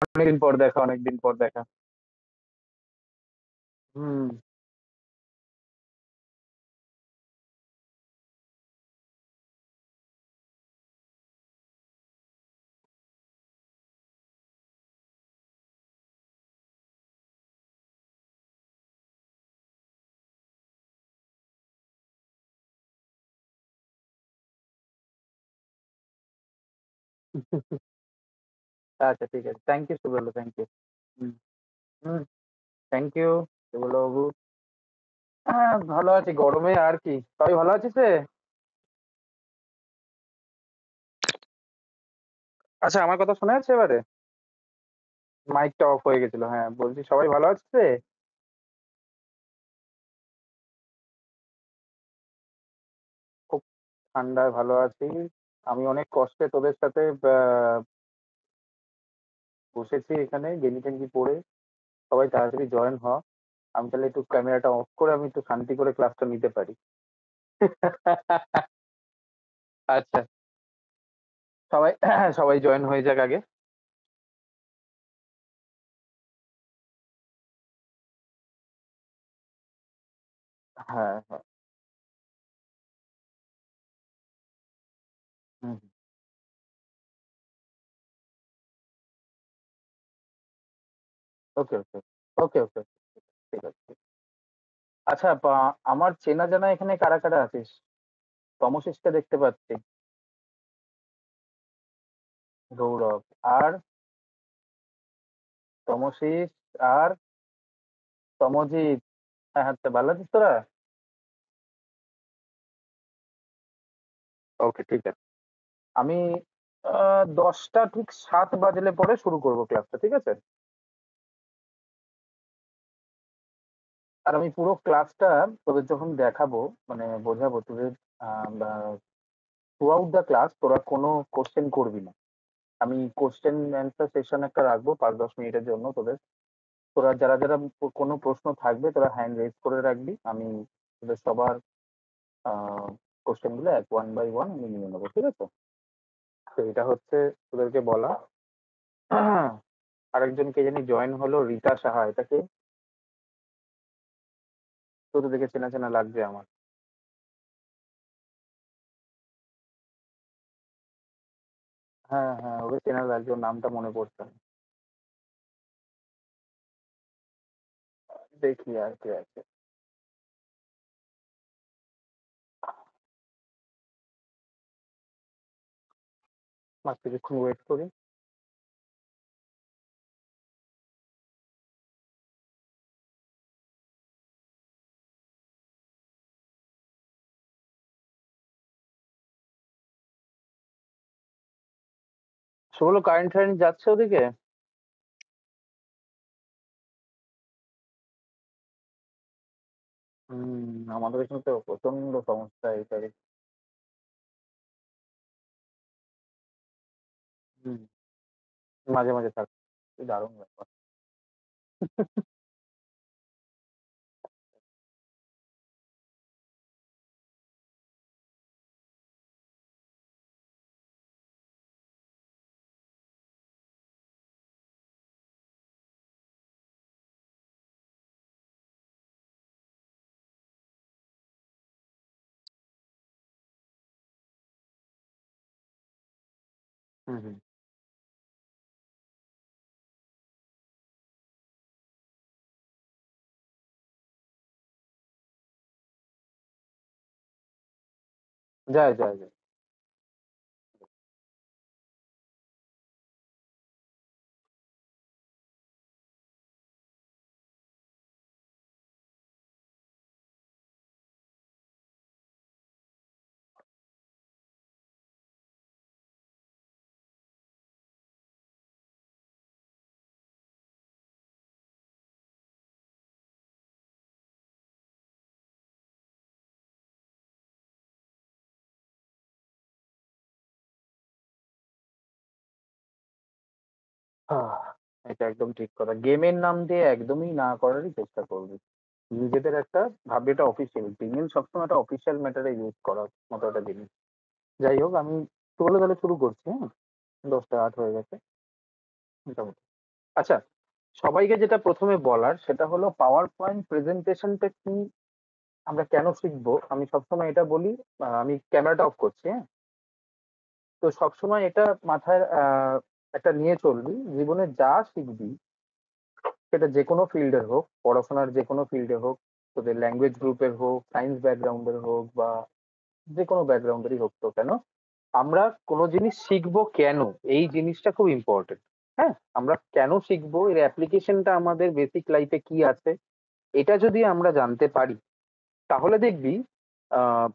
অনেকদিন পর দেখা, অনেকদিন পর দেখা। হুম। আচ্ছা ঠিক আছে। Thank you Subrata, thank you. হুম, হুম, থ্যাংক ইউ সুব্রত বাবু। ভালো আছি গরমে আর কি। সবাই ভালো আছিস রে? আচ্ছা, আমার কথা শোনা যাচ্ছে এবারে? মাইকটা অফ হয়ে গেছিল। হ্যাঁ, বলছি সবাই ভালো আছিস রে? খুব ঠান্ডায় ভালো আছি। আমি অনেক কষ্টে তোদের সাথে বসেছি এখানে গেঞ্জি টেঞ্জি পরে। সবাই তাড়াতাড়ি জয়েন হ। আমি তাহলে একটু ক্যামেরাটা অফ করে আমি একটু শান্তি করে ক্লাসটা নিতে পারি। আচ্ছা, সবাই সবাই জয়েন হয়ে যাক আগে। হ্যাঁ, হ্যাঁ। হুম, ওকে, ওকে, ওকে, ওকে, ঠিক আছে। আচ্ছা, আমার চেনা জানা এখানে কারা কারা আছিস? তমোশিসকে দেখতে পাচ্ছি। গৌরব আর তমোশিস আর তমোজিৎ। হ্যাঁ, হ্যাঁ, তো ভালো আছিস তোরা? ওকে, ঠিক আছে। আমি 10টা ঠিক 7 বাজলে পরে শুরু করবো ক্লাসটা, ঠিক আছে? আর আমি পুরো ক্লাসটা তোদের যখন দেখাবো, মানে বোঝাবো তোদের, থ্রু আউট দ্য ক্লাস তোরা কোনো কোশ্চেন করবি না। আমি কোশ্চেন অ্যান্সার সেশন একটা রাখবো 5-10 মিনিটের জন্য তোদের। তোরা যারা যারা কোনো প্রশ্ন থাকবে তোরা হ্যান্ড রেজ করে রাখবি। আমি তোদের সবার কোশ্চেন গুলো এক ওয়ান বাই ওয়ান আমি নিয়ে নেবো, ঠিক আছে? তো এটা হচ্ছে তোদেরকে বলা। আরেকজন কে জানি জয়েন হলো, রীতা সাহা। এটাকে তোদের দেখে চেনা চেনা লাগছে আমার। হ্যাঁ, হ্যাঁ, ওকে চেনা লাগছে, ওর নামটা মনে পড়ছে না। দেখি আর কে আছে। মাস কিছুক্ষণ ওয়েট করি। সেগুলো কারেন্ট ফারেন্ট যাচ্ছে ওদিকে? আমাদের এখানে তো প্রচন্ড সমস্যা এইটারই। হুম, মাঝে মাঝে থাকে। কি দারুণ ব্যাপার। হুম, হুম। যায়, যায়, যায়। আহ, এটা একদম ঠিক কথা। গেমের নাম দিয়ে একদমই না করারই চেষ্টা করবি। নিজেদের একটা ভাববি, এটা অফিসিয়াল জিমেল, সবসময় একটা অফিসিয়াল ম্যাটারে ইউজ করার মতো একটা জিনিস। যাই হোক, আমি চলে তাহলে শুরু করছি। হ্যাঁ, 10টা 8 হয়ে গেছে মোটামুটি। আচ্ছা, সবাইকে যেটা প্রথমে বলার সেটা হলো পাওয়ার পয়েন্ট প্রেজেন্টেশনটা কি, আমরা কেন শিখবো, আমি সবসময় এটা বলি। আমি ক্যামেরাটা অফ করছি, হ্যাঁ। তো সবসময় এটা মাথায় একটা নিয়ে চলবি, জীবনে যা শিখবি সেটা যে কোনো ফিল্ডের হোক, পড়াশোনার যে কোনো ফিল্ডে হোক, তোদের ল্যাঙ্গুয়েজ গ্রুপের হোক, সায়েন্স ব্যাকগ্রাউন্ডের হোক, বা যে কোনো ব্যাকগ্রাউন্ডেরই হোক তো কেন, আমরা কোনো জিনিস শিখবো কেন, এই জিনিসটা খুব ইম্পর্টেন্ট। হ্যাঁ, আমরা কেন শিখবো, এর অ্যাপ্লিকেশনটা আমাদের বেসিক লাইফে কি আছে, এটা যদি আমরা জানতে পারি, তাহলে দেখবি আহ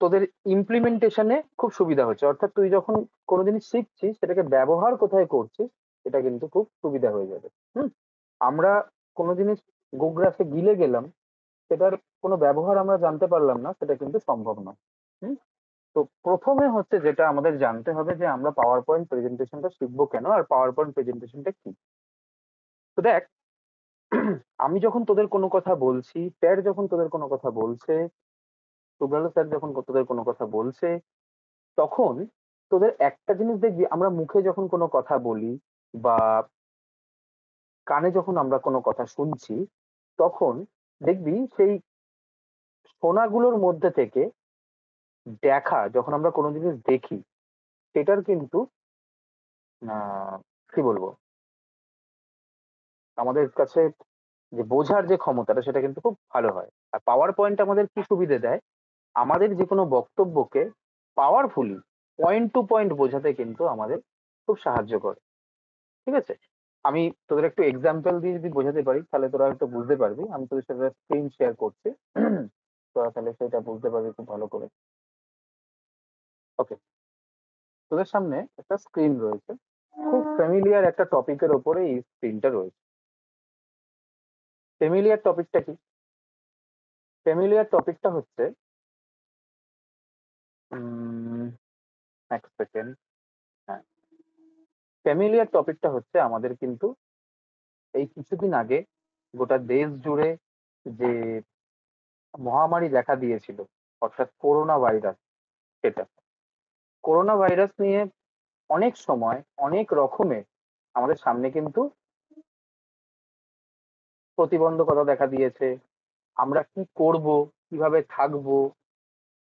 তোদের ইমপ্লিমেন্টেশনে খুব সুবিধা হচ্ছে। অর্থাৎ তুই যখন কোনো জিনিস শিখছিস সেটাকে ব্যবহার কোথায় করছিস, এটা কিন্তু খুব সুবিধা হয়ে যাবে। হুম। আমরা কোনো জিনিস গোগ্রাসে গিলে গেলাম, সেটার কোনো ব্যবহার আমরা জানতে পারলাম না, সেটা কিন্তু সম্ভব নয়। হুম। তো প্রথমে হচ্ছে যেটা আমাদের জানতে হবে যে আমরা পাওয়ার পয়েন্ট প্রেজেন্টেশনটা শিখবো কেন, আর পাওয়ার পয়েন্ট প্রেজেন্টেশনটা কি। তো দেখ, আমি যখন তোদের কোনো কথা বলছি, স্যার যখন তোদের কোনো কথা বলছে, সুব্রত স্যার যখন তোদের কোনো কথা বলছে, তখন তোদের একটা জিনিস দেখবি, আমরা মুখে যখন কোনো কথা বলি বা কানে যখন আমরা কোনো কথা শুনছি, তখন দেখবি সেই শোনাগুলোর মধ্যে থেকে দেখা, যখন আমরা কোনো জিনিস দেখি, সেটার কিন্তু আহ কি বলবো, আমাদের কাছে যে বোঝার যে ক্ষমতাটা সেটা কিন্তু খুব ভালো হয়। আর পাওয়ার পয়েন্ট আমাদের কি সুবিধে দেয়, আমাদের যে কোনো বক্তব্যকে পাওয়ারফুলি পয়েন্ট টু পয়েন্ট বোঝাতে কিন্তু আমাদের খুব সাহায্য করে। ঠিক আছে, আমি তোদের একটু এক্সাম্পল দিয়ে যদি বোঝাতে পারি তাহলে তোরা একটু বুঝতে পারবি। আমি তোদের সাথে স্ক্রিন শেয়ার করছি, তোরা তাহলে সেটা বুঝতে পারবি খুব ভালো করে। ওকে, তোদের সামনে একটা স্ক্রিন রয়েছে, খুব ফ্যামিলিয়ার একটা টপিকের ওপরে এই স্ক্রিনটা রয়েছে। ফ্যামিলিয়ার টপিকটা কি? ফ্যামিলিয়ার টপিকটা হচ্ছে, উম, এক সেকেন্ড, হ্যাঁ, ফ্যামিলিয়ার টপিকটা হচ্ছে আমাদের কিন্তু এই কিছুদিন আগে গোটা দেশ জুড়ে যে মহামারী দেখা দিয়েছিল, অর্থাৎ করোনা ভাইরাস, সেটা। করোনা ভাইরাস নিয়ে অনেক সময় অনেক রকমের আমাদের সামনে কিন্তু প্রতিবন্ধকতা দেখা দিয়েছে। আমরা কি করব, কিভাবে থাকবো,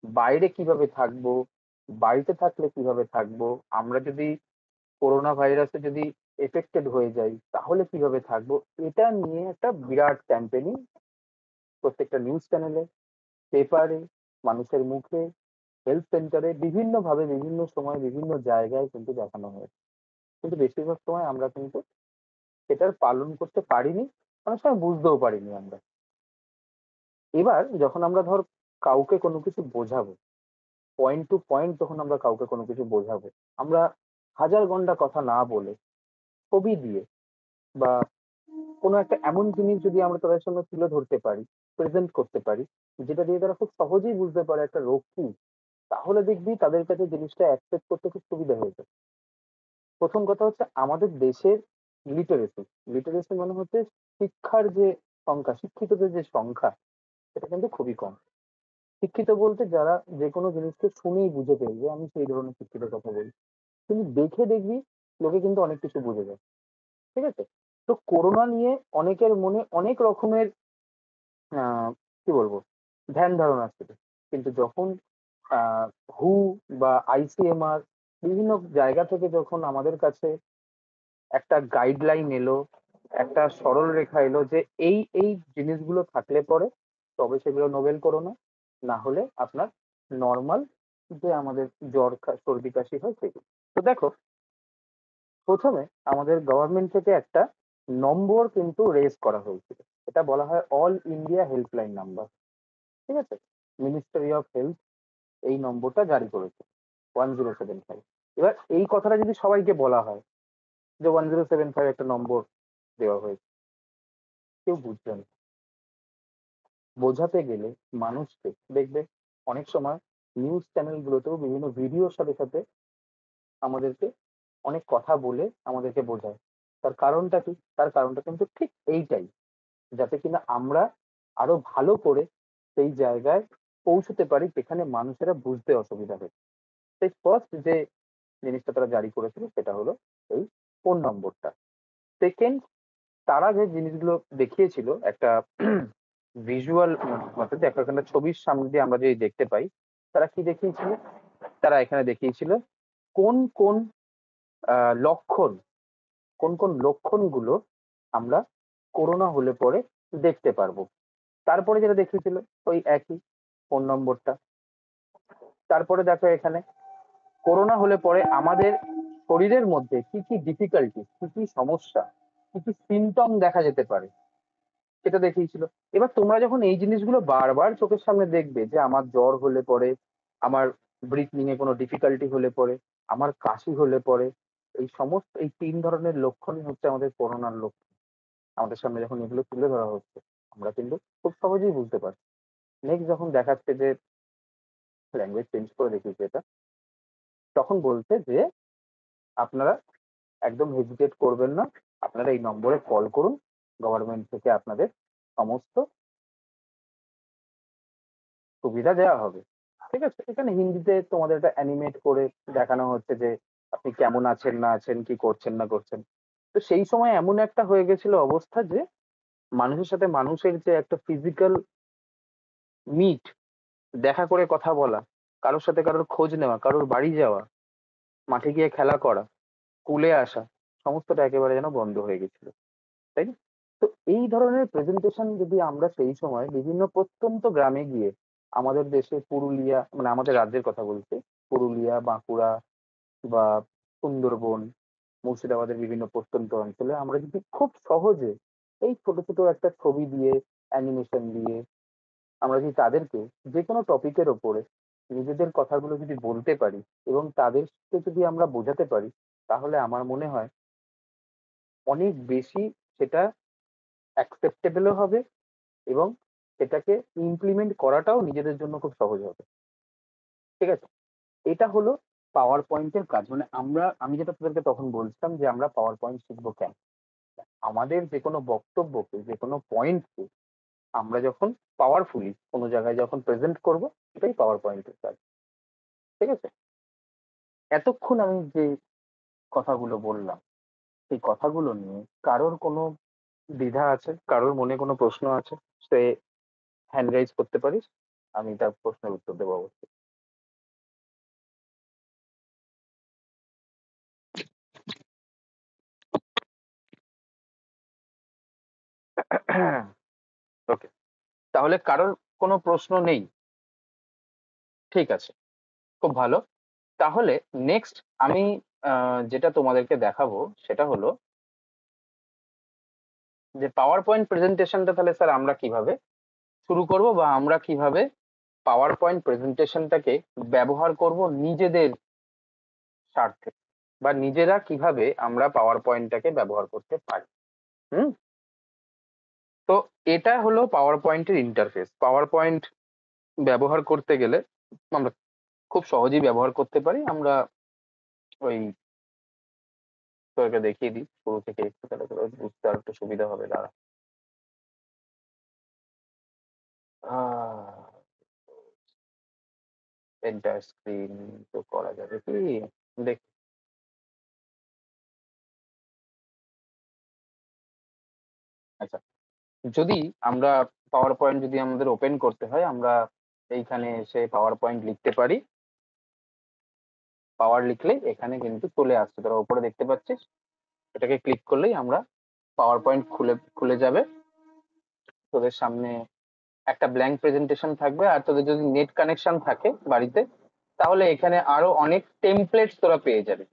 বাইরে কিভাবে থাকবো, বাড়িতে থাকলে কিভাবে থাকবো, আমরা যদি করোনা ভাইরাসে যদি এফেক্টেড হয়ে যাই তাহলে কিভাবে থাকবো, এটা নিয়ে একটা বিরাট ক্যাম্পেইনিং প্রত্যেকটা নিউজ চ্যানেলে, পেপারে, মানুষের মুখে, হেলথ সেন্টারে বিভিন্ন ভাবে বিভিন্ন সময় বিভিন্ন জায়গায় কিন্তু দেখানো হয়েছে। কিন্তু বেশিরভাগ সময় আমরা কিন্তু সেটার পালন করতে পারিনি, অনেক সময় বুঝতেও পারিনি আমরা। এবার যখন আমরা ধর কাউকে কোনো কিছু বোঝাবো, পয়েন্ট টু পয়েন্ট যখন আমরা কাউকে কোনো কিছু বোঝাবো, আমরা হাজার ঘন্টা কথা না বলে ছবি দিয়ে বা কোনো একটা এমন জিনিস যদি আমরা তাদের সামনে তুলে ধরতে পারি, প্রেজেন্ট করতে পারি, যেটা দিয়ে তারা খুব সহজেই বুঝতে পারে একটা রোগ কি, তাহলে দেখবি তাদের কাছে জিনিসটা অ্যাকসেপ্ট করতে খুব সুবিধা হয়ে যায়। প্রথম কথা হচ্ছে আমাদের দেশের লিটারেসি। লিটারেসি মানে হচ্ছে শিক্ষার যে সংখ্যা, শিক্ষিতদের যে সংখ্যা, সেটা কিন্তু খুবই কম। শিক্ষিত বলতে যারা যে কোনো জিনিসকে শুনেই বুঝে ফেলবে, আমি সেই ধরনের শিক্ষিত কথা বলি। কিন্তু দেখে দেখবি লোকে কিন্তু অনেক কিছু বুঝে যায়। ঠিক আছে, তো করোনা নিয়ে অনেকের মনে অনেক রকমের আহ কি বলবো, ধ্যান ধারণা ছিল। কিন্তু যখন আহ হু বা আইসিএমআর বিভিন্ন জায়গা থেকে যখন আমাদের কাছে একটা গাইডলাইন এলো, একটা সরল রেখা এলো যে এই এই জিনিসগুলো থাকলে পরে তবে সেগুলো নোবেল করোনা, না হলে আপনার নর্মাল যে আমাদের জ্বর সর্দি কাশি হয় সেগুলো। তো দেখো, প্রথমে আমাদের গভর্নমেন্ট থেকে একটা নম্বর কিন্তু রেজ করা হয়েছিল, এটা বলা হয় অল ইন্ডিয়া হেল্পলাইন নাম্বার। ঠিক আছে, মিনিস্ট্রি অফ হেলথ এই নম্বরটা জারি করেছে, 1075। এবার এই কথাটা যদি সবাইকে বলা হয় যে 1075 একটা নম্বর দেওয়া হয়েছে, কেউ বুঝবে না। বোঝাতে গেলে মানুষকে দেখবে অনেক সময় নিউজ চ্যানেল গুলোতেও বিভিন্ন ভিডিওর সাথে সাথে আমাদেরকে অনেক কথা বলে আমাদেরকে বোঝায়। তার কারণটা কি? তার কারণটা কিন্তু ঠিক এইটাই, যাতে কিনা আমরা আরো ভালো করে সেই জায়গায় পৌঁছতে পারি যেখানে মানুষেরা বুঝতে অসুবিধা হয়। সেই ফার্স্ট যে জিনিসটা তারা জারি করেছিল সেটা হলো এই ফোন নম্বরটা। সেকেন্ড, তারা যে জিনিসগুলো দেখিয়েছিল একটা ভিজুয়াল মধ্যে একটা ছবির সামনে দিয়ে আমরা যদি দেখতে পাই, তারা কি দেখিয়েছিল? তারা এখানে দেখিয়েছিল কোন কোন লক্ষণ, কোন কোন লক্ষণগুলো আমরা করোনা হলে পরে দেখতে পারবো। তারপরে যেটা দেখিয়েছিল ওই একই ফোন নম্বরটা। তারপরে দেখো এখানে করোনা হলে পরে আমাদের শরীরের মধ্যে কি কি ডিফিকাল্টি, কি কি সমস্যা, কি কি সিমটম দেখা যেতে পারে সেটা দেখিয়েছিল। এবার তোমরা যখন এই জিনিসগুলো বারবার চোখের সামনে দেখবে, যে আমার জ্বর হলে পরে, আমার ব্রিথিং এ কোনো ডিফিকাল্টি হলে পরে, আমার কাশি হলে পরে, এই সমস্ত এই ৩ ধরনের লক্ষণই হচ্ছে আমাদের করোনার লক্ষণ। আমাদের সামনে যখন এগুলো তুলে ধরা হচ্ছে, আমরা কিন্তু খুব সহজেই বুঝতে পারছি। নেক্সট যখন দেখাচ্ছে যে ল্যাঙ্গুয়েজ চেঞ্জ করে দেখিয়েছে এটা, তখন বলছে যে আপনারা একদম হেজিটেট করবেন না, আপনারা এই নম্বরে কল করুন, গভর্নমেন্ট থেকে আপনাদের সমস্ত সুবিধা দেওয়া হবে। ঠিক আছে? এখানে হিন্দিতে তোমাদের এটা অ্যানিমেট করে দেখানো হচ্ছে যে আপনি কেমন আছেন না আছেন, কি করছেন না করছেন। তো সেই সময় এমন একটা হয়ে গেছিল অবস্থা যে মানুষের সাথে মানুষের যে একটা ফিজিক্যাল মিট, দেখা করে কথা বলা, কারোর সাথে কারোর খোঁজ নেওয়া, কারোর বাড়ি যাওয়া, মাঠে গিয়ে খেলা করা, স্কুলে আসা, সমস্তটা একেবারে যেন বন্ধ হয়ে গেছিল। তাই না? তো এই ধরনের প্রেজেন্টেশন যদি আমরা সেই সময় বিভিন্ন প্রত্যন্ত গ্রামে গিয়ে, আমাদের দেশে পুরুলিয়া মানে আমাদের রাজ্যের কথা বলছি, পুরুলিয়া, বাঁকুড়া বা সুন্দরবন, মুর্শিদাবাদের বিভিন্ন প্রত্যন্ত অঞ্চলে আমরা যদি খুব সহজে এই ছোট ছোট একটা ছবি দিয়ে, অ্যানিমেশন দিয়ে আমরা যদি তাদেরকে যে কোনো টপিকের ওপরে নিজেদের কথাগুলো যদি বলতে পারি এবং তাদেরকে যদি আমরা বোঝাতে পারি, তাহলে আমার মনে হয় অনেক বেশি সেটা অ্যাকসেপ্টেবলও হবে এবং সেটাকে ইমপ্লিমেন্ট করাটাও নিজেদের জন্য খুব সহজ হবে। ঠিক আছে? এটা হলো পাওয়ার পয়েন্টের কাজ। মানে আমি যেটা তোদেরকে তখন বলছিলাম যে আমরা পাওয়ার পয়েন্ট শিখবো কেন? আমাদের যে কোনো বক্তব্যকে, যে কোনো পয়েন্টকে আমরা যখন পাওয়ারফুলি কোনো জায়গায় যখন প্রেজেন্ট করব, এটাই পাওয়ার পয়েন্টের কাজ। ঠিক আছে? এতক্ষণ আমি যে কথাগুলো বললাম, সেই কথাগুলো নিয়ে কারোর কোনো দ্বিধা আছে, কারোর মনে কোনো প্রশ্ন আছে, সে হ্যান্ড রাইজ করতে পারিস, আমি তার প্রশ্নের উত্তর দেবো অবশ্যই। ওকে, তাহলে কারোর কোনো প্রশ্ন নেই? ঠিক আছে, খুব ভালো। তাহলে নেক্সট আমি যেটা তোমাদেরকে দেখাবো সেটা হলো যে পাওয়ার পয়েন্ট প্রেজেন্টেশনটা তাহলে স্যার আমরা কিভাবে শুরু করব, বা আমরা কিভাবে পাওয়ার পয়েন্ট প্রেজেন্টেশনটাকে ব্যবহার করব নিজেদের স্বার্থে, বা নিজেরা কিভাবে আমরা পাওয়ার পয়েন্টটাকে ব্যবহার করতে পারি। হুম। তো এটা হলো পাওয়ার পয়েন্টের ইন্টারফেস। পাওয়ার পয়েন্ট ব্যবহার করতে গেলে আমরা খুব সহজেই ব্যবহার করতে পারি। আমরা ওই তোকে দেখিয়ে দিই শুরু থেকে একটু, তাহলে তোর বুঝতে আর একটু সুবিধা হবে। দাঁড়া। এন্টার স্ক্রিন তো করা যাবে কি? দেখ, আচ্ছা, যদি আমরা পাওয়ার পয়েন্ট যদি আমাদের ওপেন করতে হয়, আমরা এইখানে এসে পাওয়ার পয়েন্ট লিখতে পারি। পাওয়ার লিখলে এখানে কিন্তু চলে আসছে, তোরা উপরে দেখতে পাচ্ছিস। এটাকে ক্লিক করলেই আমরা পাওয়ার পয়েন্ট খুলে খুলে যাবে। তোদের সামনে একটা ব্ল্যাঙ্ক প্রেজেন্টেশন থাকবে, আর তোদের যদি নেট কানেকশন থাকে বাড়িতে, তাহলে এখানে আরো অনেক টেমপ্লেট তোরা পেয়ে যাবি।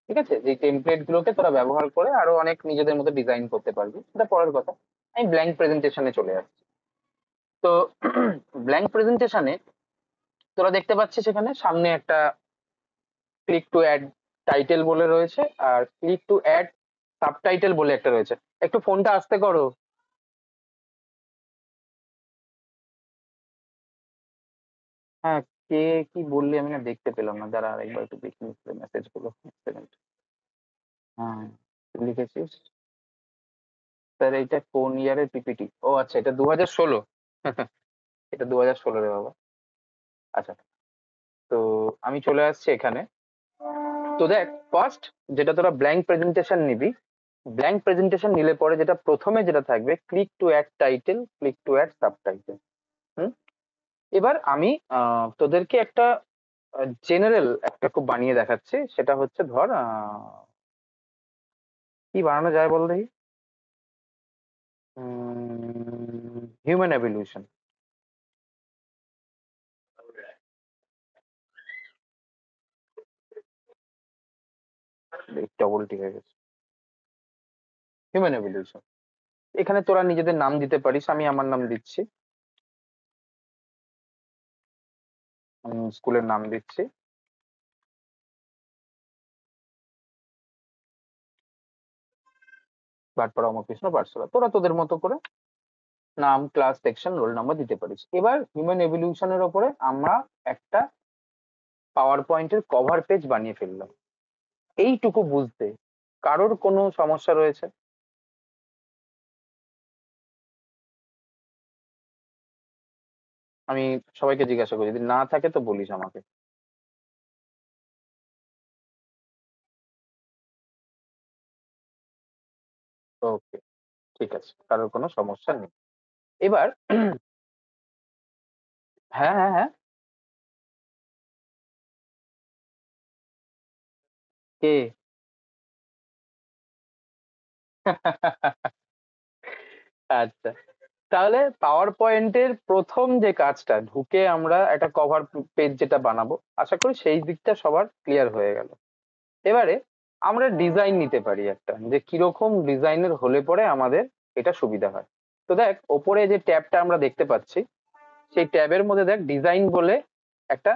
ঠিক আছে? যে টেমপ্লেট গুলোকে তোরা ব্যবহার করে আরো অনেক নিজেদের মতো ডিজাইন করতে পারবি, সেটা পরের কথা। আমি ব্ল্যাঙ্ক প্রেজেন্টেশনে চলে আসছি। তো ব্ল্যাঙ্ক প্রেজেন্টেশনে তোরা দেখতে পাচ্ছিস এখানে সামনে একটা ক্লিক টু অ্যাড টাইটেল বলে রয়েছে, আর ক্লিক টু অ্যাড সাবটাইটেল বলে একটা রয়েছে। একটু ফোনটা আস্তে করো। হ্যাঁ, কে কি বললি আমি না দেখতে পেলাম না, যারা আরেকবার একটু দেখি মেসেজ গুলো। হ্যাঁ, তুই লিখেছিস স্যার এইটা কোন ইয়ারের পিপিটি? ও আচ্ছা, এটা 2016। এটা 2016 রে বাবা। আচ্ছা, তো আমি চলে আসছি এখানে। তো দেখ, ফার্স্ট যেটা তোরা ব্ল্যাঙ্ক প্রেজেন্টেশন নিবি, ব্ল্যাঙ্ক প্রেজেন্টেশন নিলে পরে যেটা প্রথমে যেটা থাকবে, click to add title, click to add subtitle. হুম। এবার আমি তোদেরকে একটা জেনারেল একটা খুব বানিয়ে দেখাচ্ছি, সেটা হচ্ছে ধর কি বানানো যায় বল দেখি। Human evolution. ডবল টি হয়ে গেছে। Human evolution. এখানে তোরা নিজেদের নাম দিতে পারিস, আমি আমার নাম দিচ্ছি, স্কুলের নাম দিচ্ছি। ভাটপাড়া অমরকৃষ্ণ পাঠশালা। তোরা তোদের মতো করে নাম, ক্লাস, সেকশন, রোল নাম্বার দিতে পারিস। এবার হিউম্যান এভলিউশনের ওপরে আমরা একটা পাওয়ার পয়েন্টের কভার পেজ বানিয়ে ফেললাম। এইটুকু বুঝতে কারোর কোনো সমস্যা রয়েছে? আমি সবাইকে জিজ্ঞাসা করি, যদি না থাকে তো বলিস আমাকে। ওকে, ঠিক আছে, কারোর কোনো সমস্যা নেই। এবার হ্যাঁ, হ্যাঁ, হ্যাঁ। কে? আচ্ছা, তাহলে পাওয়ার পয়েন্টের প্রথম যে কাজটা, ঢুকে আমরা একটা কভার পেজ যেটা বানাবো, আশা করি সেই দিকটা সবার ক্লিয়ার হয়ে গেল। এবারে আমরা ডিজাইন নিতে পারি একটা, যে কিরকম ডিজাইনের হলে পরে আমাদের এটা সুবিধা হয়। তো দেখ, ওপরে যে ট্যাবটা আমরা দেখতে পাচ্ছি, সেই ট্যাবের মধ্যে দেখ ডিজাইন বলে একটা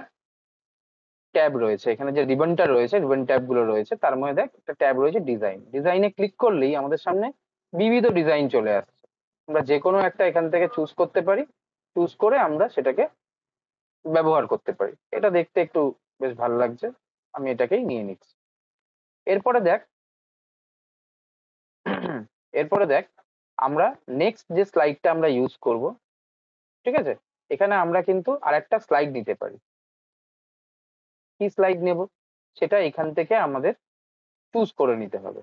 ট্যাব রয়েছে। এখানে যে রিবনটা রয়েছে, রিবন ট্যাব গুলো রয়েছে, তার মধ্যে দেখ একটা ট্যাব রয়েছে ডিজাইন। ডিজাইনে ক্লিক করলেই আমাদের সামনে বিবিধ ডিজাইন চলে আসছে। আমরা যে কোনো একটা এখান থেকে চুজ করতে পারি, চুজ করে আমরা সেটাকে ব্যবহার করতে পারি। এটা দেখতে একটু বেশ ভালো লাগছে, আমি এটাকেই নিয়ে নিচ্ছি। এরপরে দেখ, এরপরে দেখ, আমরা নেক্সট যে স্লাইডটা আমরা ইউজ করব, ঠিক আছে, এখানে আমরা কিন্তু আরেকটা স্লাইড নিতে পারি। কি স্লাইড নেব সেটা এখান থেকে আমাদের চুজ করে নিতে হবে।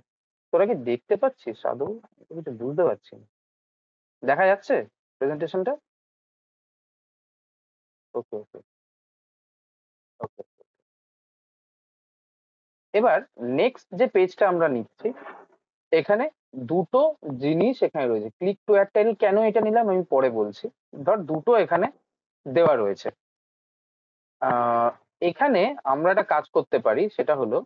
তোরা কি দেখতে পাচ্ছিস সাধু? আমি কিছু বুঝতে পারছি না। দেখা যাচ্ছে প্রেজেন্টেশনটা? ওকে, ওকে, ওকে। এবার নেক্সট যে পেজটা আমরা নিচ্ছি, এখানে দুটো জিনিস এখানে রয়েছে। ক্লিক টু অ্যাড টাইটেল কেন এটা নিলাম আমি পরে বলছি। ধর দুটো এখানে দেওয়া রয়েছে। আহ এখানে আমরা একটা কাজ করতে পারি, সেটা হলো,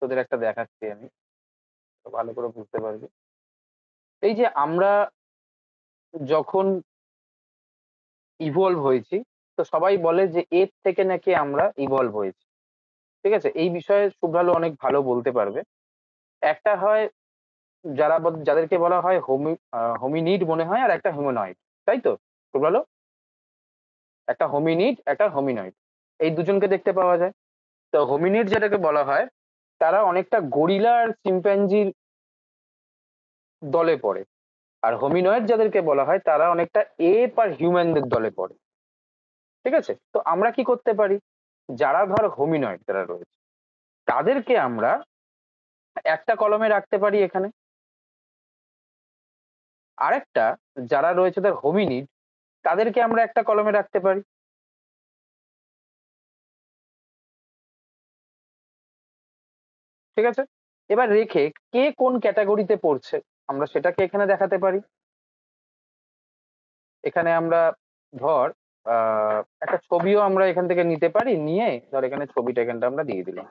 তোদের একটা দেখাচ্ছি আমি, তো ভালো করে বুঝতে পারবি। এই যে আমরা যখন ইভলভ হয়েছি, তো সবাই বলে যে এর থেকে নাকি আমরা ইভলভ হয়েছি। ঠিক আছে, এই বিষয়ে শুভ্রালু অনেক ভালো বলতে পারবে। একটা হয় যাদেরকে বলা হয় হোমিনিড মনে হয়, আর একটা হিউম্যানয়েড, তাই তো শুভ্রালু? একটা হোমিনিড, একটা হোমিনয়েড, এই দুজনকে দেখতে পাওয়া যায়। তো হোমিনিড যেটাকে বলা হয়, তারা অনেকটা গরিলা আর চিম্প্যাঞ্জির দলে পড়ে। আর হোমিনয়েড যাদেরকে বলা হয়, তারা অনেকটা এপ আর হিউম্যানদের দলে পড়ে। ঠিক আছে, তো আমরা কি করতে পারি, যারা ধর হোমিনয়েড যারা রয়েছে, তাদেরকে আমরা একটা কলমে রাখতে পারি এখানে। আরেকটা যারা রয়েছে ধর হোমিনিড, তাদেরকে আমরা একটা কলমে রাখতে পারি। ঠিক আছে, এবার রেখে কে কোন ক্যাটাগরিতে পড়ছে আমরা সেটাকে এখানে দেখাতে পারি। এখানে আমরা ধর একটা ছবিও আমরা এখান থেকে নিতে পারি, নিয়ে ধর এখানে ছবিটা এখানটা আমরা দিয়ে দিলাম।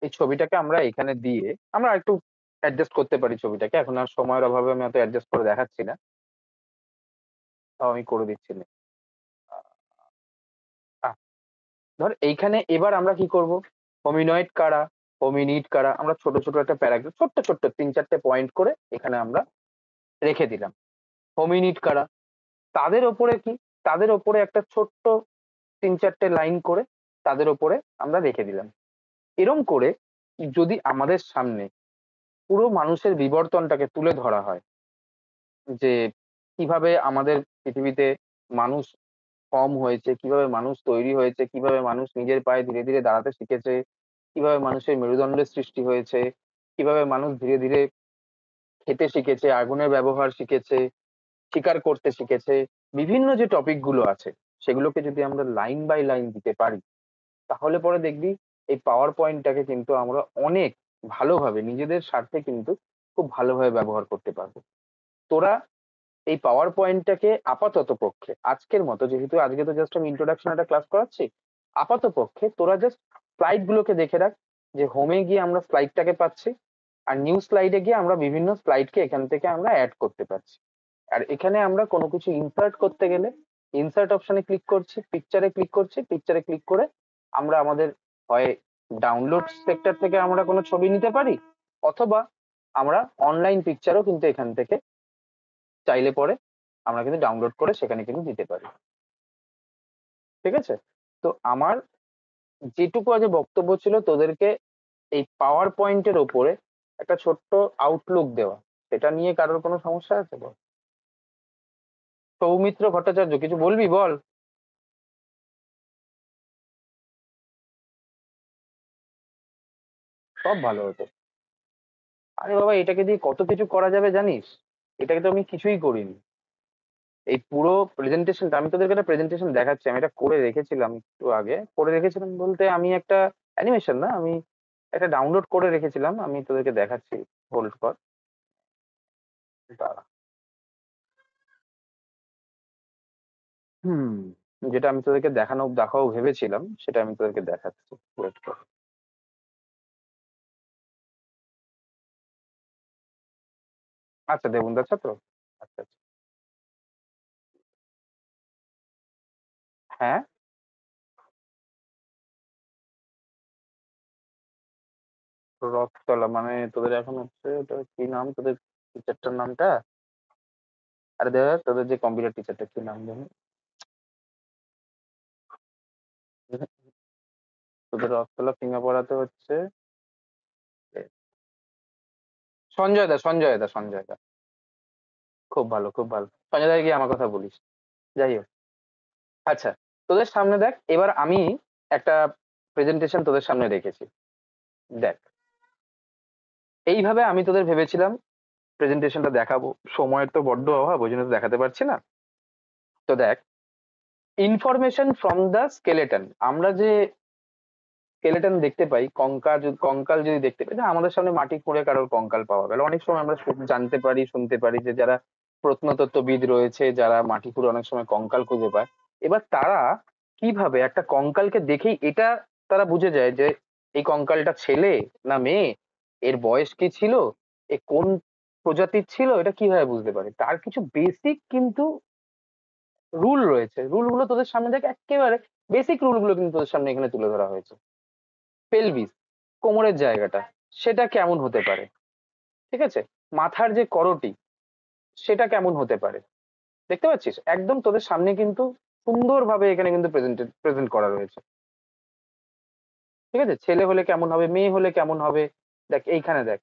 এই ছবিটাকে আমরা এখানে দিয়ে আমরা একটু অ্যাডজাস্ট করতে পারি ছবিটাকে। এখন আর সময়ের অভাবে আমি অত অ্যাডজাস্ট করে দেখাচ্ছি না, তাও আমি করে দিচ্ছি না। আহ, ধর এইখানে এবার আমরা কি করব, হোমিনয়েড কারা, হোমিনিড কারা, আমরা ছোট ছোট একটা প্যারাগ্রাফ, ছোট্ট ছোট্ট 3-4টে পয়েন্ট করে এখানে আমরা রেখে দিলাম। হোমিনিড কারা, তাদের ওপরে কি, তাদের ওপরে একটা ছোট্ট 3-4টে লাইন করে তাদের ওপরে আমরা রেখে দিলাম। এরম করে যদি আমাদের সামনে পুরো মানুষের বিবর্তনটাকে তুলে ধরা হয়, যে কিভাবে আমাদের পৃথিবীতে মানুষ কম হয়েছে, কিভাবে মানুষ তৈরি হয়েছে, কিভাবে মানুষ নিজের পায়ে ধীরে ধীরে দাঁড়াতে শিখেছে, কিভাবে মানুষের মেরুদণ্ডের সৃষ্টি হয়েছে, কিভাবে মানুষ ধীরে ধীরে খেতে শিখেছে, আগুনের ব্যবহার শিখেছে, শিকার করতে শিখেছে, বিভিন্ন যে টপিক গুলো আছে সেগুলোকে যদি আমরা লাইন বাই লাইন দিতে পারি, তাহলে পরে দেখবি এই পাওয়ার পয়েন্টটাকে কিন্তু আমরা অনেক ভালোভাবে নিজেদের স্বার্থে কিন্তু খুব ভালোভাবে ব্যবহার করতে পারবো। তোরা এই পাওয়ার পয়েন্টটাকে আপাতত পক্ষে আজকের মতো, যেহেতু আজকে তো জাস্ট আমি ইন্ট্রোডাকশন একটা ক্লাস করাচ্ছি, আপাতত পক্ষে তোরা জাস্ট স্লাইড গুলোকে দেখে রাখ, যে হোমে গিয়ে আমরা স্লাইডটাকে পাচ্ছি, আর নিউ স্লাইডে গিয়ে আমরা বিভিন্ন স্লাইডকে এখান থেকে আমরা অ্যাড করতে পারছি। আর এখানে আমরা কোনো কিছু ইনসার্ট করতে গেলে ইনসার্ট অপশনে ক্লিক করছি, পিকচারে ক্লিক করছি, পিকচারে ক্লিক করে আমরা আমাদের হয় ডাউনলোড সেক্টর থেকে আমরা কোনো ছবি নিতে পারি, অথবা আমরা অনলাইন পিকচারও কিন্তু এখান থেকে চাইলে পরে আমরা কিন্তু ডাউনলোড করে সেখানে কিন্তু দিতে পারি। ঠিক আছে? তো আমার যেটুকু আজ বক্তব্য ছিল তোদেরকে এই পাওয়ার পয়েন্টের ওপরে একটা ছোট্ট আউটলুক দেওয়া, সেটা নিয়ে কারোর কোনো সমস্যা আছে বল? সৌমিত্র ভট্টাচার্য, কিছু বলবি বল। সব ভালো হতো। আরে বাবা, এটাকে দিয়ে কত কিছু করা যাবে জানিস? এটাকে তো আমি কিছুই করিনি। এই পুরো প্রেজেন্টেশনটা আমি তোদেরকে একটা প্রেজেন্টেশন দেখাচ্ছি, আমি এটা করে রেখেছিলাম একটু আগে। করে রেখেছিলাম বলতে আমি একটা অ্যানিমেশন না, আমি একটা ডাউনলোড করে রেখেছিলাম, আমি তোদেরকে দেখাচ্ছি। হোল্ড কর, দাঁড়া। হুম, যেটা আমি তোদেরকে দেখাও ভেবেছিলাম, সেটা আমি তোদেরকে দেখাচ্ছি। ওয়েট কর। আচ্ছা, দেবুন দাস তো? আচ্ছা আচ্ছা। হ্যাঁ, রথতলা মানে তোদের এখন হচ্ছে ওটা কি নাম তোদের টিচারটার নামটা? আরে দেখ, তোদের যে কম্পিউটার টিচারটা কি নাম জানি? তোদের রথতলা সিঙ্গাপাড়াতে হচ্ছে এ, সঞ্জয় দা। খুব ভালো, খুব ভালো। সঞ্জয় দা গিয়ে আমার কথা বলিস। যাই হোক, আচ্ছা, তোদের সামনে দেখ, এবার আমি একটা প্রেজেন্টেশন তোদের সামনে রেখেছি। দেখ, এইভাবে আমি তোদের ভেবেছিলাম প্রেজেন্টেশনটা দেখাবো। সময়ের তো বড্ড অভাব, ওই জন্য তো দেখাতে পারছি না। তো দেখ, ইনফরমেশন ফ্রম দ্য স্কেলেটন, আমরা যে স্কেলেটন দেখতে পাই, কঙ্কাল যদি দেখতে পাই, না আমাদের সামনে মাটি খুঁড়ে কারোর কঙ্কাল পাওয়া গেল, অনেক সময় আমরা জানতে পারি, শুনতে পারি যে যারা প্রত্নতত্ত্ববিদ রয়েছে, যারা মাটি খুঁড়ে অনেক সময় কঙ্কাল খুঁজে পায়, এবার তারা কিভাবে একটা কঙ্কালকে দেখেই এটা তারা বুঝে যায় যে এই কঙ্কালটা ছেলে না মেয়ে, এর বয়স কি ছিল, এ কোন প্রজাতির ছিল, এটা কিভাবে বুঝতে পারে? তার কিছু বেসিক কিন্তু রুল রয়েছে। রুলগুলো তোদের সামনে দেখ, একেবারে বেসিক রুলগুলো কিন্তু তোদের সামনে এখানে তুলে ধরা হয়েছে। পেলভিস, কোমরের জায়গাটা, সেটা কেমন হতে পারে? ঠিক আছে? মাথার যে করোটি, সেটা কেমন হতে পারে? দেখতে পাচ্ছিস একদম তোদের সামনে কিন্তু সুন্দরভাবে এখানে কিন্তু প্রেজেন্ট করা রয়েছে। ঠিক আছে? ছেলে হলে কেমন হবে, মেয়ে হলে কেমন হবে, দেখ এইখানে দেখ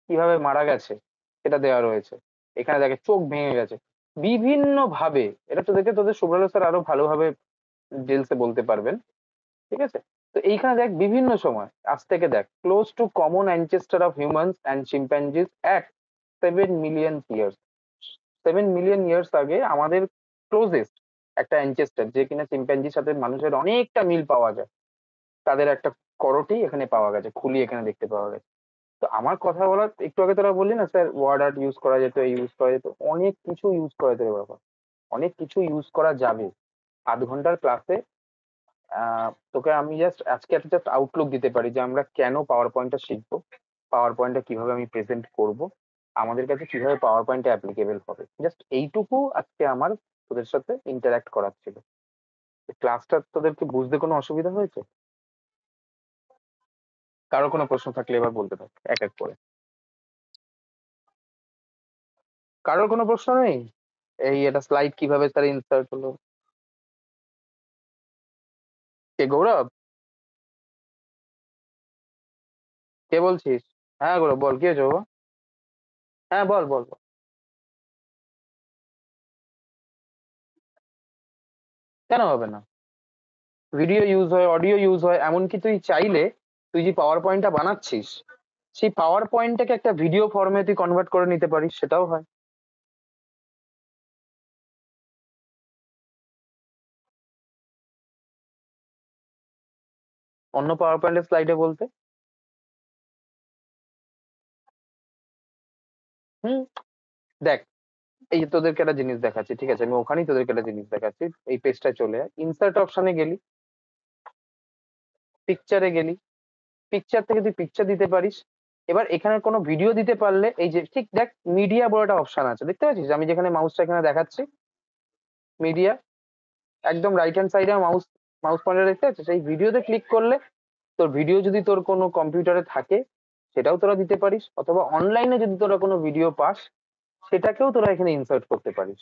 কিভাবে মারা গেছে সেটা দেওয়া রয়েছে। এখানে দেখে চোখ ভেঙে গেছে বিভিন্ন ভাবে। এটা তোদেরকে তোদের সুব্রত স্যার আরো ভালোভাবে ডিটেলসে বলতে পারবেন। ঠিক আছে? তো এইখানে দেখ বিভিন্ন সময় আজ থেকে দেখ close to common ancestor of humans and chimpanzees at 7 million years. 7 million years আগে আমাদের ক্লোজেস্ট একটা অ্যানচেস্টার, যে কিনা চিম্প্যাঞ্জির সাথে মানুষের অনেকটা মিল পাওয়া যায়, তাদের একটা করোটি এখানে পাওয়া গেছে, খুলি এখানে দেখতে পাওয়া গেছে। তো আমার কথা বলার একটু আগে তোরা বললি না স্যার, ওয়ার্ড আর্ট ইউজ করা যেত, এই ইউজ করা যেত, অনেক কিছু ইউজ করা যেত রে বাবা, অনেক কিছু ইউজ করা যাবে। 8 ঘন্টার ক্লাসে তোকে আমি জাস্ট আজকে একটা জাস্ট আউটলুক দিতে পারি যে আমরা কেন পাওয়ার পয়েন্টটা শিখবো, পাওয়ার পয়েন্টটা কিভাবে আমি প্রেজেন্ট করব, আমাদের কাছে কিভাবে পাওয়ার পয়েন্টটা অ্যাপ্লিকেবল হবে, জাস্ট এইটুকু আজকে আমার তোদের সাথে ইন্টারাক্ট করার ছিল। ক্লাসটা তোদেরকে বুঝতে কোনো অসুবিধা হয়েছে? কারো কোনো প্রশ্ন থাকলে এবার বলতে থাক এক এক করে। কারোর কোনো প্রশ্ন নেই? এই এটা স্লাইড কিভাবে স্যার ইনসার্ট হলো? কে গৌরব? কে বলছিস? হ্যাঁ গৌরব বল, কি হয়েছে বাবা? হ্যাঁ বল বল বল। কেন হবে না? ভিডিও ইউজ হয়, অডিও ইউজ হয়, এমনকি তুই চাইলে তুই যে পাওয়ার পয়েন্টটা বানাচ্ছিস, সেই পাওয়ার পয়েন্টটাকে একটা ভিডিও ফর্মে তুই কনভার্ট করে নিতে পারিস, সেটাও হয়। অন্য পাওয়ার পয়েন্টের স্লাইডে বলতে? হুম, দেখ, এই যে তোদেরকে একটা জিনিস দেখাচ্ছি, ঠিক আছে, আমি ওখানেই তোদেরকে একটা জিনিস দেখাচ্ছি। এই পেজটায় চলে আয়, ইনসার্ট অপশনে গেলি, পিকচারে গেলি, পিকচার থেকে তুই পিকচার দিতে পারিস। এবার এখানে কোনো ভিডিও দিতে পারলে এই যে ঠিক দেখ, মিডিয়া বড় একটা অপশন আছে, দেখতে পাচ্ছিস আমি যেখানে মাউসটা এখানে দেখাচ্ছি, মিডিয়া, একদম রাইট হ্যান্ড সাইডে মাউস, মাউস পয়েন্টার দেখতে পাচ্ছিস, এই ভিডিওতে ক্লিক করলে তোর ভিডিও যদি তোর কোনো কম্পিউটারে থাকে সেটাও তোরা দিতে পারিস, অথবা অনলাইনে যদি তোরা কোনো ভিডিও পাস সেটাকেও তোরা এখানে ইনসার্ট করতে পারিস।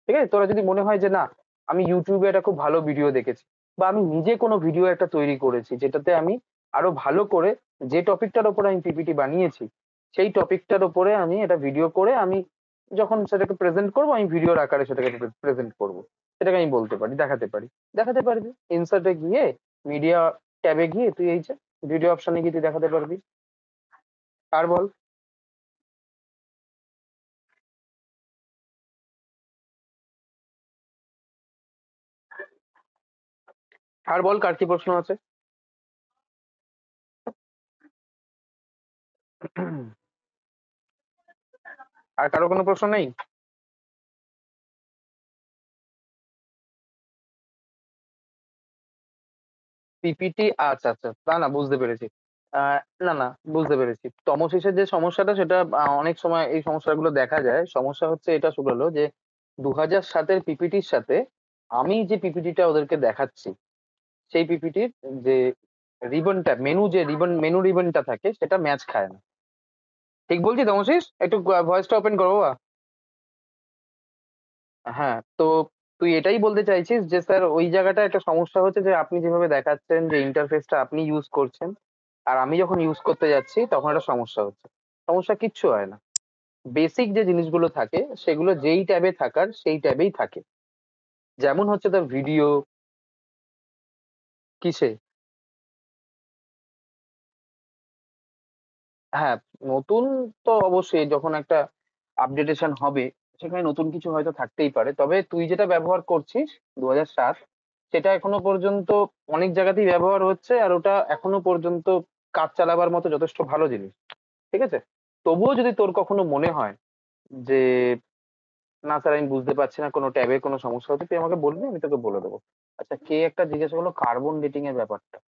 ঠিক আছে, তোরা যদি মনে হয় যে না, আমি ইউটিউবে একটা খুব ভালো ভিডিও দেখেছি, বা আমি নিজে কোনো ভিডিও একটা তৈরি করেছি যেটাতে আমি আরো ভালো করে, যে টপিকটার ওপরে আমি পিপিটি বানিয়েছি সেই টপিকটার ওপরে আমি এটা ভিডিও করে আমি যখন সেটাকে প্রেজেন্ট করবো, আমি ভিডিওর আকারে সেটাকে প্রেজেন্ট করবো, সেটাকে আমি বলতে পারি, দেখাতে পারি, দেখাতে পারবি। ইনসার্টে গিয়ে, মিডিয়া ট্যাবে গিয়ে তুই এই যে ভিডিও অপশনে গিয়ে তুই দেখাতে পারবি। আর বল। আর বল, কার কি প্রশ্ন আছে? আর কারো কোনো প্রশ্ন নেই? পিপিটি, আচ্ছা আচ্ছা, না না বুঝতে পেরেছি। আহ, না না, বুঝতে পেরেছি তমোসিসের যে সমস্যাটা, সেটা অনেক সময় এই সমস্যাগুলো দেখা যায়। সমস্যা হচ্ছে এটা, শুরু হলো যে 2007-এর পিপিটির সাথে আমি যে পিপিটিটা ওদেরকে দেখাচ্ছি, সেই পিপিটির যে রিবনটা, মেনু, যে রিবন, মেনু রিবনটা থাকে সেটা ম্যাচ খায় না। ঠিক বলছি তমোসিস? একটু ভয়েসটা ওপেন করবো বা? হ্যাঁ, তো তুই এটাই বলতে চাইছিস যে স্যার ওই জায়গাটা একটা সমস্যা হচ্ছে, যে আপনি যেভাবে দেখাচ্ছেন, যে ইন্টারফেসটা আপনি ইউজ করছেন, আর আমি যখন ইউজ করতে যাচ্ছি তখন একটা সমস্যা হচ্ছে। সমস্যা কিচ্ছু হয় না। বেসিক যে জিনিসগুলো থাকে সেগুলো যেই ট্যাবে থাকার সেই ট্যাবেই থাকে। যেমন হচ্ছে তার ভিডিও। কিসে? হ্যাঁ, নতুন তো অবশ্যই, যখন একটা আপডেটেশন হবে সেখানে নতুন কিছু হয়তো থাকতেই পারে, তবে তুই যেটা ব্যবহার করছিস 2007, সেটা এখনো পর্যন্ত অনেক জায়গাতেই ব্যবহার হচ্ছে, আর ওটা এখনো পর্যন্ত কাজ চালাবার মতো যথেষ্ট ভালো জিনিস। ঠিক আছে, তবুও যদি তোর কখনো মনে হয় যে না স্যার আমি বুঝতে পারছি না, কোনো ট্যাবে কোনো সমস্যা হচ্ছে, তুই আমাকে বলবি, আমি তোকে বলে দেবো। আচ্ছা, কে একটা জিজ্ঞাসা করলো কার্বন ডেটিং এর ব্যাপারটা।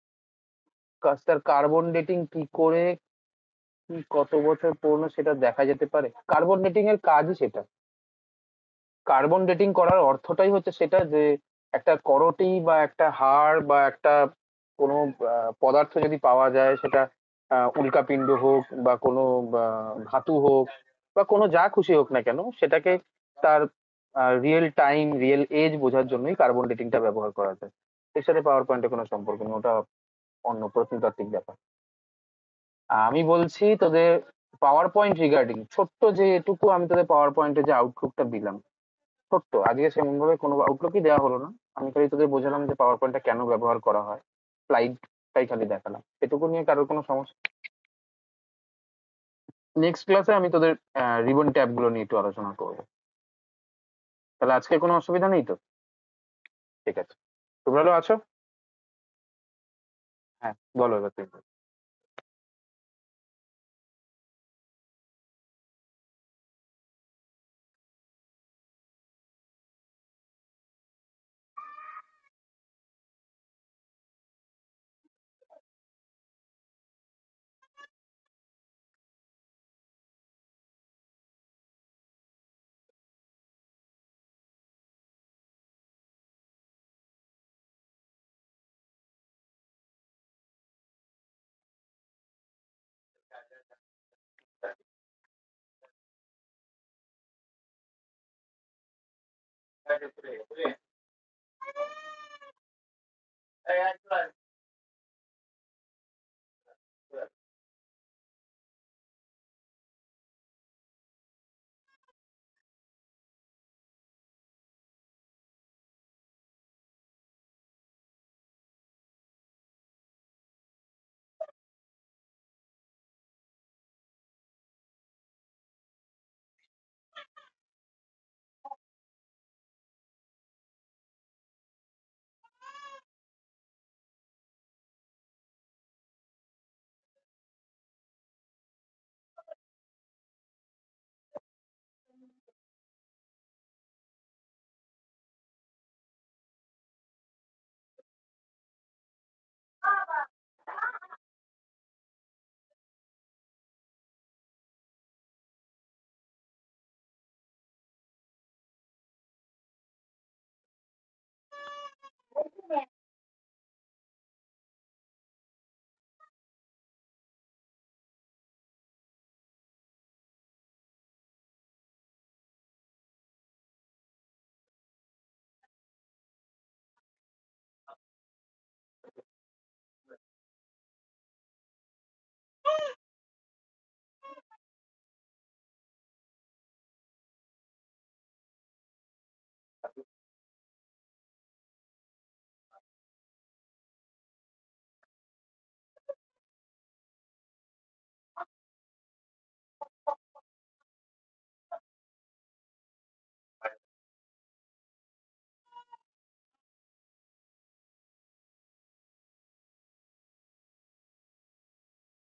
স্যার কার্বন ডেটিং কি করে, কি কত বছর পুরনো সেটা দেখা যেতে পারে? কার্বন ডেটিং এর কাজই সেটা। কার্বন ডেটিং করার অর্থটাই হচ্ছে সেটা, যে একটা করটি বা একটা হাড় বা একটা কোনো পদার্থ যদি পাওয়া যায়, সেটা উল্কাপিণ্ড হোক বা কোনো ধাতু হোক বা কোনো যা খুশি হোক না কেন, সেটাকে তার রিয়েল টাইম, রিয়েল এজ বোঝার জন্যই কার্বন ডেটিংটা ব্যবহার করা যায়। এর সাথে পাওয়ার পয়েন্টের কোনো সম্পর্ক নেই, ওটা অন্য প্রত্নতাত্ত্বিক ব্যাপার। আমি বলছি তোদের পাওয়ার পয়েন্ট রিগার্ডিং, ছোট্ট যে এটুকু আমি তোদের পাওয়ার পয়েন্টে যে আউটলুকটা দিলাম, ছোট্ট, আজকে সেমন ভাবে কোনো আউটলুকই দেওয়া হলো না। আমি খালি তোদের বোঝালাম যে পাওয়ার পয়েন্টটা কেন ব্যবহার করা হয়, স্লাইডটাই খালি দেখালাম, এটুকু নিয়ে কারোর কোনো সমস্যা? নেক্সট ক্লাসে আমি তোদের রিবন ট্যাব গুলো নিয়ে একটু আলোচনা করবো। তাহলে আজকে কোনো অসুবিধা নেই তো? ঠিক আছে, তোমরা ভালো আছো? হ্যাঁ, বলো এবার তুমি।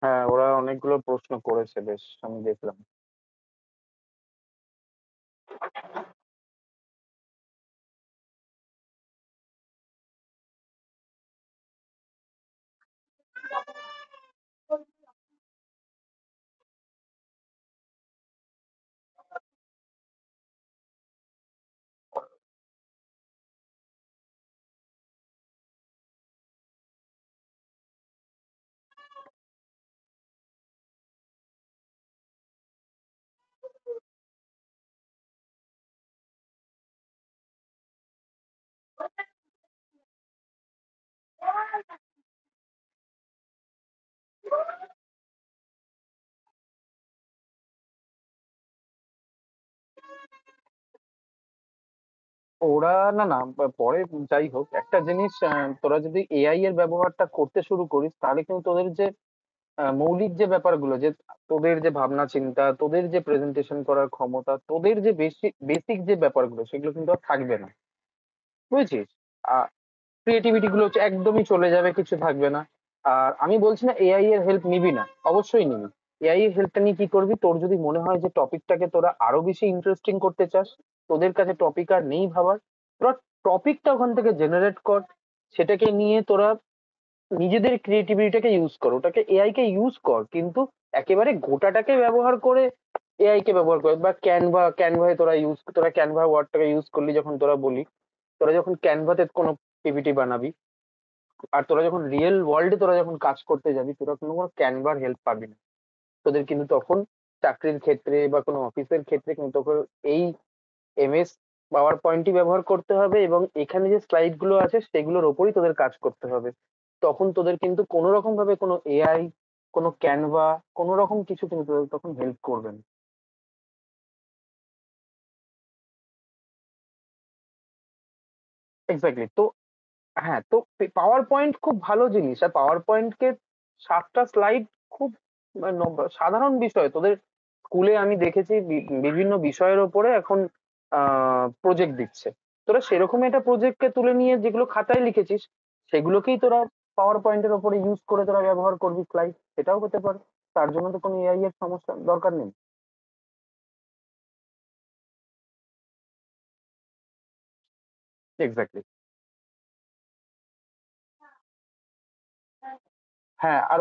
হ্যাঁ, ওরা অনেকগুলো প্রশ্ন করেছে, বেশ আমি দেখলাম। ওরা না না পরে যাই হোক, একটা জিনিস, তোরা যদি এআই এর ব্যবহারটা করতে শুরু করিস, তাহলে কিন্তু তোদের যে মৌলিক যে ব্যাপারগুলো, যে তোদের যে ভাবনা চিন্তা, তোদের যে প্রেজেন্টেশন করার ক্ষমতা, তোদের যে বেসিক বেসিক যে ব্যাপারগুলো, সেগুলো কিন্তু আর থাকবে না, বুঝেছিস? ক্রিয়েটিভিটি গুলো হচ্ছে একদমই চলে যাবে, কিছু থাকবে না। আর আমি বলছি না এআই এর হেল্প নিবি না, অবশ্যই নিবি। এআই এর হেল্পটা নিয়ে কি করবি, তোর যদি মনে হয় যে টপিকটাকে তোরা আরো বেশি ইন্টারেস্টিং করতে চাস, তোদের কাছে টপিক আর নেই ভাবার, তোরা টপিকটা ওখান থেকে জেনারেট কর, সেটাকে নিয়ে তোরা নিজেদের ক্রিয়েটিভিটিটাকে ইউজ কর, ওটাকে এআই কে ইউজ কর, কিন্তু একেবারে গোটাটাকে ব্যবহার করে এআই কে ব্যবহার করে। বা ক্যানভায় তোরা ক্যানভা ওয়ার্ডটাকে ইউজ করলি, যখন তোরা বলি, তোরা যখন ক্যানভাতে কোনো পিপিটি বানাবি, আর তোরা যখন রিয়েল ওয়ার্ল্ডে তোরা যখন কাজ করতে যাবি, তোরা কোনো কোনো ক্যানভার হেল্প পাবি না। তোদের কিন্তু তখন চাকরির ক্ষেত্রে বা কোনো অফিসের ক্ষেত্রে কিন্তু তোকে এই এমএস পাওয়ার পয়েন্টই ব্যবহার করতে হবে, এবং এখানে যে স্লাইড গুলো আছে সেগুলোর ওপরই তোদের কাজ করতে হবে। তখন তোদের কিন্তু কোনো রকম ভাবে কোনো এআই, কোনো ক্যানভা, কোনো রকম কিছু কিন্তু তোদের তখন হেল্প করবে না। এক্স্যাক্টলি। তো হ্যাঁ, তো পাওয়ার পয়েন্ট খুব ভালো জিনিস, আর পাওয়ার পয়েন্টকে 7টা স্লাইড খুব সাধারণ বিষয়। তোদের স্কুলে আমি দেখেছি বিভিন্ন বিষয়ের ওপরে এখন প্রজেক্ট দিচ্ছে, তোরা সেরকমই একটা প্রজেক্টকে তুলে নিয়ে যেগুলো খাতায় লিখেছিস সেগুলোকেই তোরা পাওয়ার পয়েন্টের ওপরে ইউজ করে তোরা ব্যবহার করবি স্লাইড, সেটাও হতে পারে। তার জন্য তো কোনো এআই এর সমস্যা দরকার নেই। এক্স্যাক্টলি। হ্যাঁ, আর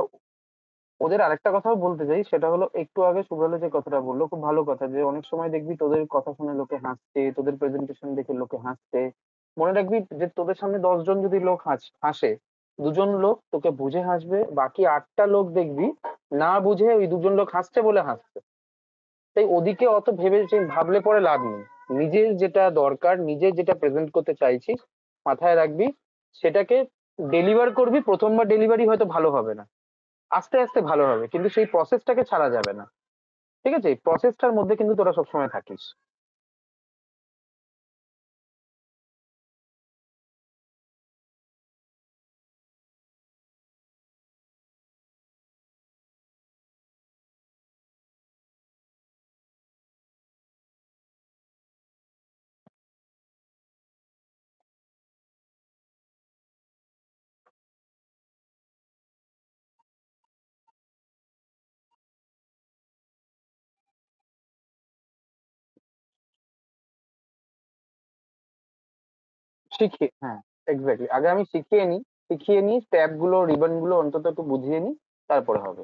ওদের আরেকটা কথাও বলতে চাই, সেটা হলো একটু আগে শুভ্রালে যে কথাটা বললো, খুব ভালো কথা, যে অনেক সময় দেখবি তোদের কথা শুনে লোকে হাসছে, তোদের প্রেজেন্টেশন দেখে লোকে হাসছে। মনে রাখবি যে তোদের সামনে 10 জন যদি লোক হাসে, 2জন লোক তোকে বুঝে হাসবে, বাকি 8টা লোক দেখবি না বুঝে ওই 2জন লোক হাসছে বলে হাসছে। তাই ওদিকে অত ভেবে ভাবলে পরে লাভ নেই। নিজের যেটা দরকার, নিজের যেটা প্রেজেন্ট করতে চাইছিস, মাথায় রাখবি সেটাকে ডেলিভার করবি, প্রথমবার ডেলিভারি হয়তো ভালো হবে না, আস্তে আস্তে ভালো হবে, কিন্তু সেই প্রসেসটাকে ছাড়া যাবে না। ঠিক আছে, এই প্রসেসটার মধ্যে কিন্তু তোরা সবসময় থাকিস। শিখিয়ে, হ্যাঁ, এক্স্যাক্টলি, আগে আমি শিখিয়ে নিই, শিখিয়ে নিই স্ট্যাপ গুলো, রিবন গুলো অন্তত একটু বুঝিয়ে নিই, তারপরে হবে।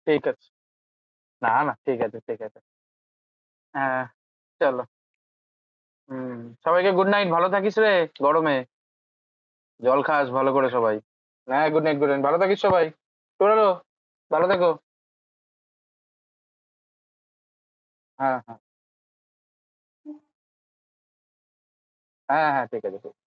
ঠিক আছে, না না, ঠিক আছে, ঠিক আছে। হ্যাঁ, চলো। হুম, সবাইকে গুড নাইট, ভালো থাকিস রে গরমে। জল খাস ভালো করে সবাই। হ্যাঁ, গুড নাইট, গুড নাইট, ভালো থাকিস সবাই। তোরাও ভালো থেকো। হ্যাঁ হ্যাঁ, হ্যাঁ হ্যাঁ, ঠিক আছে, ঠিক আছে।